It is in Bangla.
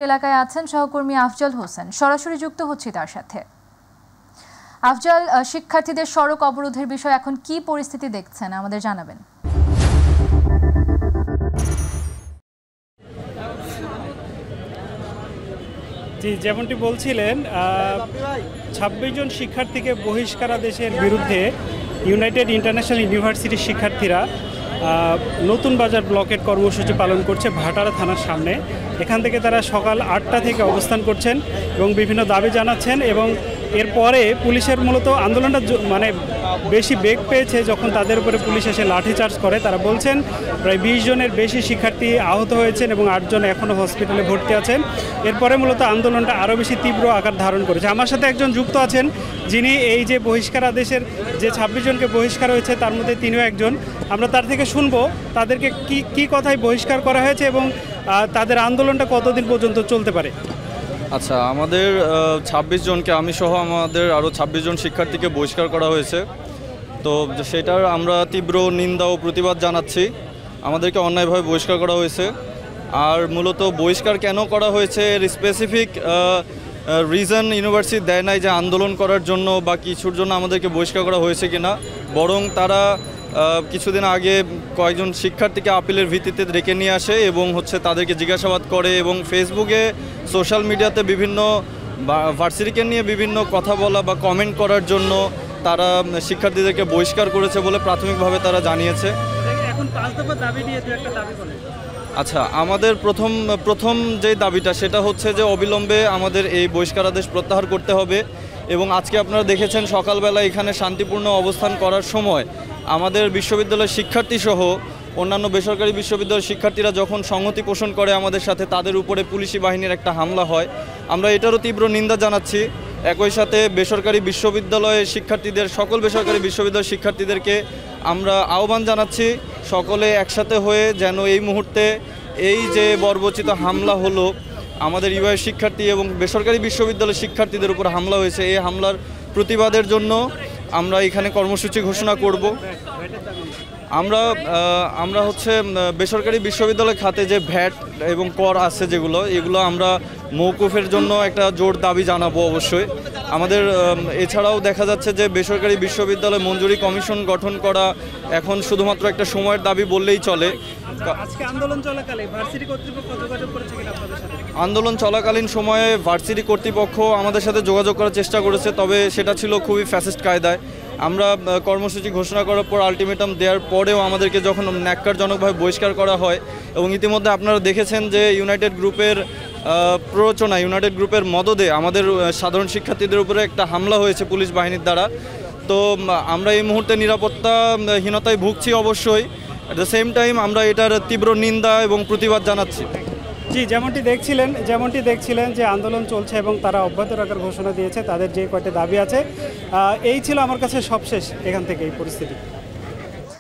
এলাকায় আছেন সহকর্মী আফজল হোসেন, সরাসরি যুক্ত হচ্ছি তার সাথে। আফজল, শিক্ষার্থীদের সড়ক অবরোধের বিষয়ে এখন কি পরিস্থিতি দেখছেন আমাদের জানাবেন। জি, যেমনটি বলছিলেন ২৬ জন শিক্ষার্থীকে বহিষ্কারাদেশের বিরুদ্ধে ইউনাইটেড ইন্টারন্যাশনাল ইউনিভার্সিটির শিক্ষার্থীরা নতুন বাজার ব্লকেট কর্মসূচি পালন করছে ভাটারা থানার সামনে। এখান থেকে তারা সকাল ৮টা থেকে অবস্থান করছেন এবং বিভিন্ন দাবি জানাচ্ছেন এবং এরপরে পুলিশের মূলত আন্দোলনটা বেশি বেগ পেয়েছে যখন তাদের উপরে পুলিশ এসে লাঠিচার্জ করে। তারা বলছেন প্রায় ২০ জনের বেশি শিক্ষার্থী আহত হয়েছেন এবং ৮ জন এখনও হসপিটালে ভর্তি আছেন। এরপরে মূলত আন্দোলনটা আরও বেশি তীব্র আকার ধারণ করেছে। আমার সাথে একজন যুক্ত আছেন যিনি এই যে বহিষ্কার আদেশের যে ২৬ জনকে বহিষ্কার হয়েছে তার মধ্যে তিনিও একজন। আমরা তার থেকে শুনবো তাদেরকে কি কথায় বহিষ্কার করা হয়েছে এবং তাদের আন্দোলনটা কতদিন পর্যন্ত চলতে পারে। আচ্ছা, আমাদের ২৬ জনকে আমি সহ আমাদের আরও ২৬ জন শিক্ষার্থীকে বহিষ্কার করা হয়েছে। তো সেটার আমরা তীব্র নিন্দা ও প্রতিবাদ জানাচ্ছি। আমাদেরকে অন্যায়ভাবে বহিষ্কার করা হয়েছে। আর মূলত বহিষ্কার কেন করা হয়েছে এর স্পেসিফিক রিজন ইউনিভার্সিটি দেয় নাই যে আন্দোলন করার জন্য বা কিছুর জন্য আমাদেরকে বহিষ্কার করা হয়েছে কিনা, বরং তারা কিছুদিন আগে কয়েকজন শিক্ষার্থীকে আপিলের ভিত্তিতে ডেকে নিয়ে আসে এবং তাদেরকে জিজ্ঞাসাবাদ করে এবং ফেসবুকে সোশ্যাল মিডিয়াতে বিভিন্ন ভার্সিটিকে নিয়ে বিভিন্ন কথা বলা বা কমেন্ট করার জন্য তারা শিক্ষার্থীদেরকে বহিষ্কার করেছে বলে প্রাথমিকভাবে তারা জানিয়েছে। আচ্ছা, আমাদের প্রথম যে দাবিটা সেটা হচ্ছে যে অবিলম্বে আমাদের এই বহিষ্কারাদেশ প্রত্যাহার করতে হবে এবং আজকে আপনারা দেখেছেন সকালবেলা এখানে শান্তিপূর্ণ অবস্থান করার সময় আমাদের বিশ্ববিদ্যালয়ের শিক্ষার্থীসহ অন্যান্য বেসরকারি বিশ্ববিদ্যালয়ের শিক্ষার্থীরা যখন সংহতি পোষণ করে আমাদের সাথে, তাদের উপরে পুলিশি বাহিনীর একটা হামলা হয়। আমরা এটারও তীব্র নিন্দা জানাচ্ছি। একই সাথে বেসরকারি বিশ্ববিদ্যালয়ের শিক্ষার্থীদের, সকল বেসরকারি বিশ্ববিদ্যালয়ের শিক্ষার্থীদেরকে আমরা আহ্বান জানাচ্ছি সকলে একসাথে হয়ে যেন এই মুহূর্তে এই যে বর্বরচিত হামলা হলো আমাদের ইউআইয়ের শিক্ষার্থী এবং বেসরকারি বিশ্ববিদ্যালয়ের শিক্ষার্থীদের উপর হামলা হয়েছে, এই হামলার প্রতিবাদের জন্য আমরা এখানে কর্মসূচি ঘোষণা করব। আমরা বেসরকারি বিশ্ববিদ্যালয় খাতে যে ভ্যাট এবং কর আছে এগুলো আমরা মওকুফের জন্য একটা জোর দাবি জানাবো অবশ্যই। আমাদের এছাড়াও দেখা যাচ্ছে যে বেসরকারি বিশ্ববিদ্যালয় মঞ্জুরি কমিশন গঠন করা এখন শুধুমাত্র একটা সময়ের দাবি বললেই চলে। আন্দোলন চলাকালীন সময়ে ভার্সিটি কর্তৃপক্ষ আমাদের সাথে যোগাযোগ করার চেষ্টা করেছে, তবে সেটা ছিল খুবই ফ্যাসিস্ট কায়দায়। আমরা কর্মসূচি ঘোষণা করার পর আলটিমেটাম দেওয়ার পরেও আমাদেরকে যখন ন্যাক্কারজনকভাবে বহিষ্কার করা হয় এবং ইতিমধ্যে আপনারা দেখেছেন যে ইউনাইটেড গ্রুপের প্ররোচনা, ইউনাইটেড গ্রুপের মদদে আমাদের সাধারণ শিক্ষার্থীদের উপরে একটা হামলা হয়েছে পুলিশ বাহিনীর দ্বারা। তো আমরা এই মুহূর্তে নিরাপত্তাহীনতায় ভুগছি অবশ্যই। অ্যাট দ্য সেম টাইম আমরা এটার তীব্র নিন্দা এবং প্রতিবাদ জানাচ্ছি। জি, যেমনটি দেখছিলেন যে আন্দোলন চলছে এবং তারা অব্যাহত রাখার ঘোষণা দিয়েছে। তাদের যে কয়টা দাবি আছে এই ছিল আমার কাছে সবশেষ এখান থেকে এই পরিস্থিতি।